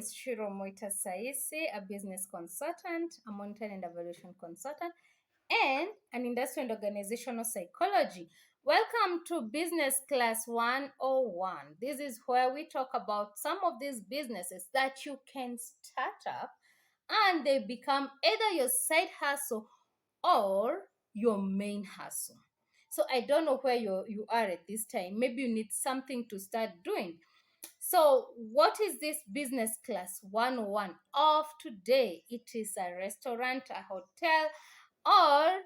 is Shiro Muita-Saisi, a business consultant, a monitoring and evaluation consultant, and an industrial and organizational psychology. Welcome to Business Class 101. This is where we talk about some of these businesses that you can start up and they become either your side hustle or your main hustle. So I don't know where you are at this time. Maybe you need something to start doing. So, what is this business class 101 of today? It is a restaurant, a hotel, or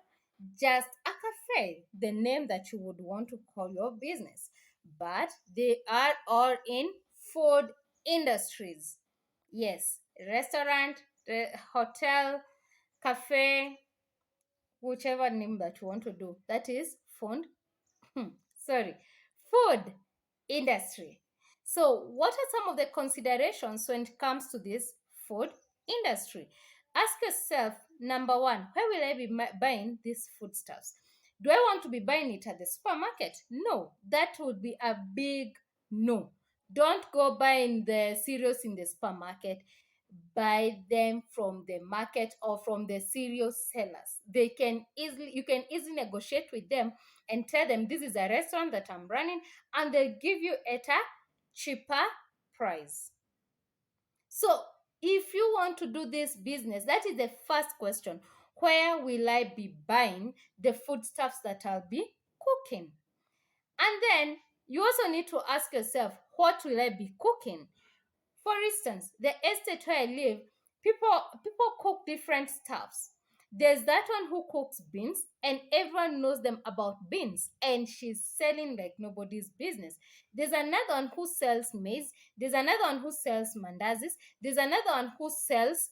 just a cafe, the name that you would want to call your business. But they are all in food industries. Yes, restaurant, hotel, cafe, whichever name that you want to do. That is food food industry. So, what are some of the considerations when it comes to this food industry? Ask yourself, number one, where will I be buying these foodstuffs? Do I want to be buying it at the supermarket? No, that would be a big no. Don't go buying the cereals in the supermarket. Buy them from the market or from the cereal sellers. You can easily negotiate with them and tell them this is a restaurant that I'm running, and they'll give you at a cheaper price. So, if you want to do this business, that is the first question. Where will I be buying the foodstuffs that I'll be cooking? And then you also need to ask yourself, what will I be cooking? For instance, the estate where I live, people cook different stuffs. There's that one who cooks beans, and everyone knows them about beans, and she's selling like nobody's business. There's another one who sells maize. There's another one who sells mandazis. There's another one who sells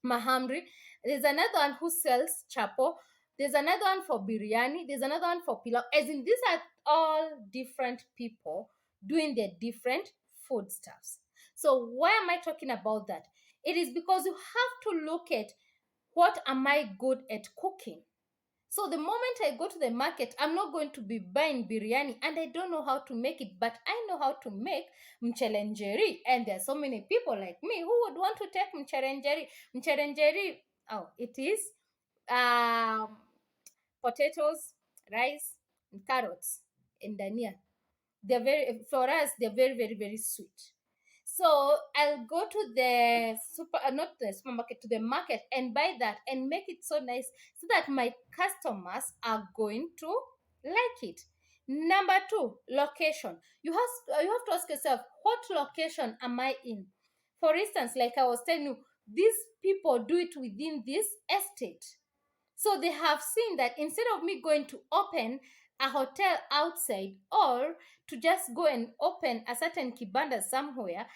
mahamri. There's another one who sells chapo. There's another one for biryani. There's another one for pilau. As in, these are all different people doing their different foodstuffs. So why am I talking about that? It is because you have to look at what am I good at cooking. So the moment I go to the market, I'm not going to be buying biryani and I don't know how to make it, but I know how to make mchelenjeri. And there are so many people like me who would want to take mchelenjeri. Mchelenjeri, it is potatoes, rice, and carrots, and dania. For us, they're very, very, very sweet. So I'll go to the not the supermarket, to the market and buy that and make it so nice so that my customers are going to like it. Number two, location. You have to ask yourself, what location am I in? For instance, like I was telling you, these people do it within this estate. So they have seen that instead of me going to open a hotel outside or to just go and open a certain kibanda somewhere,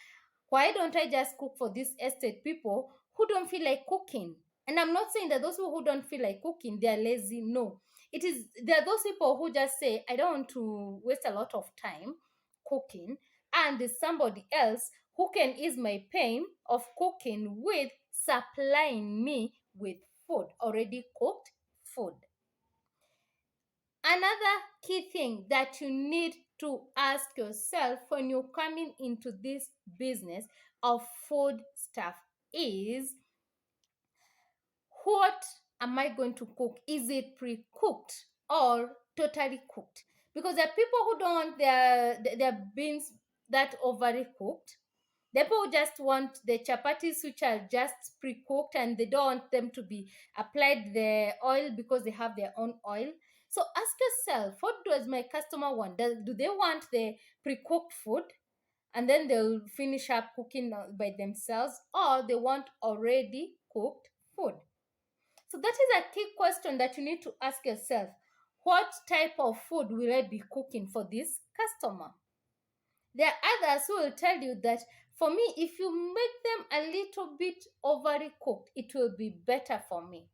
why don't I just cook for these estate people who don't feel like cooking? And I'm not saying that those people who don't feel like cooking, they are lazy. No. There are those people who just say, I don't want to waste a lot of time cooking. And there's somebody else who can ease my pain of cooking with supplying me with food, already cooked food. Another key thing that you need to ask yourself when you're coming into this business of food stuff is, what am I going to cook? Is it pre-cooked or totally cooked? Because there are people who don't want their beans that overly cooked. The people just want the chapatis which are just pre-cooked and they don't want them to be applied the oil because they have their own oil. So ask yourself, what does my customer want? Do they want the pre-cooked food and then they'll finish up cooking by themselves, or they want already cooked food? So that is a key question that you need to ask yourself. What type of food will I be cooking for this customer? There are others who will tell you that for me, if you make them a little bit overly cooked, it will be better for me.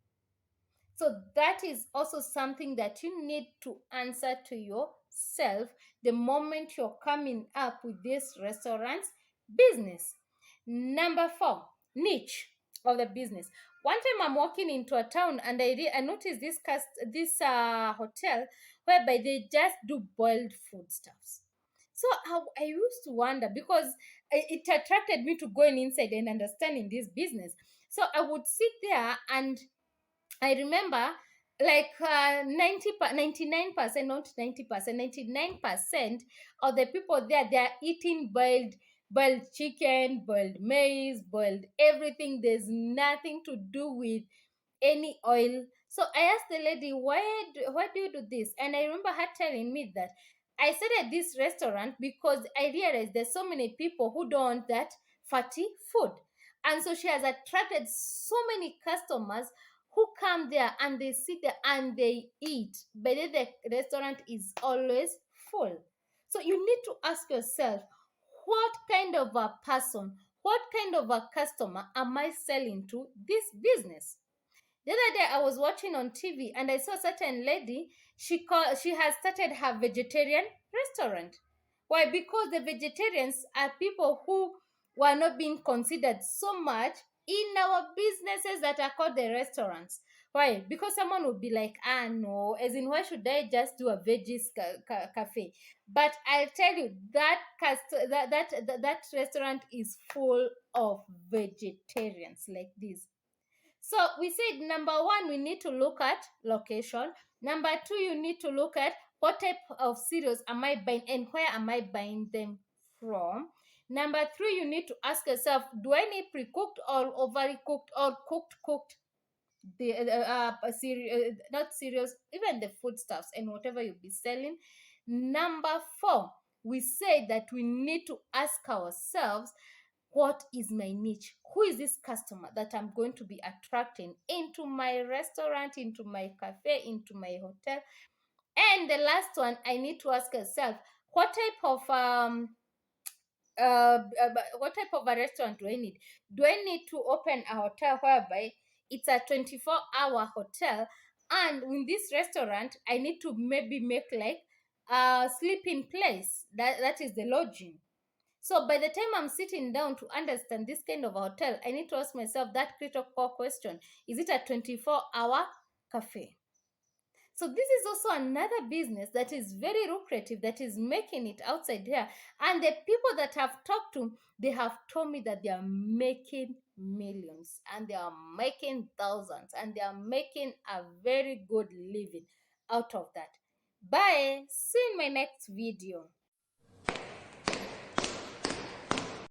So that is also something that you need to answer to yourself the moment you're coming up with this restaurant's business. Number four, niche of the business. One time I'm walking into a town and I noticed this hotel whereby they just do boiled foodstuffs. So I used to wonder, because it attracted me to going inside and understanding this business. So I would sit there, and I remember, like 99%, not 90%, 99% of the people there, they are eating boiled chicken, boiled maize, boiled everything. There's nothing to do with any oil. So I asked the lady, why do you do this? And I remember her telling me that I started this restaurant because I realized there's so many people who don't want that fatty food. And so she has attracted so many customers who come there and they sit there and they eat. But then the restaurant is always full. So you need to ask yourself, what kind of a person, what kind of a customer am I selling to this business? The other day I was watching on TV and I saw a certain lady. She has started her vegetarian restaurant. Why? Because the vegetarians are people who were not being considered so much in our businesses that are called the restaurants. Why? Because someone would be like, no, as in, why should I just do a veggies cafe? But I'll tell you that that restaurant is full of vegetarians like this. So we said, number one, we need to look at location. Number two, you need to look at what type of cereals am I buying and where am I buying them from. Number three, you need to ask yourself, do I need pre-cooked or overcooked or cooked? The not cereals, even the foodstuffs and whatever you'll be selling. Number four, we say that we need to ask ourselves, what is my niche? Who is this customer that I'm going to be attracting into my restaurant, into my cafe, into my hotel? And the last one, I need to ask yourself, what type of what type of a restaurant do I need? Do I need to open a hotel whereby it's a 24-hour hotel, and in this restaurant I need to maybe make like a sleeping place, that is the lodging. So by the time I'm sitting down to understand this kind of hotel, I need to ask myself that critical question: is it a 24-hour cafe? So this is also another business that is very lucrative, that is making it outside here. And the people that I've talked to, they have told me that they are making millions and they are making thousands and they are making a very good living out of that. Bye. See you in my next video.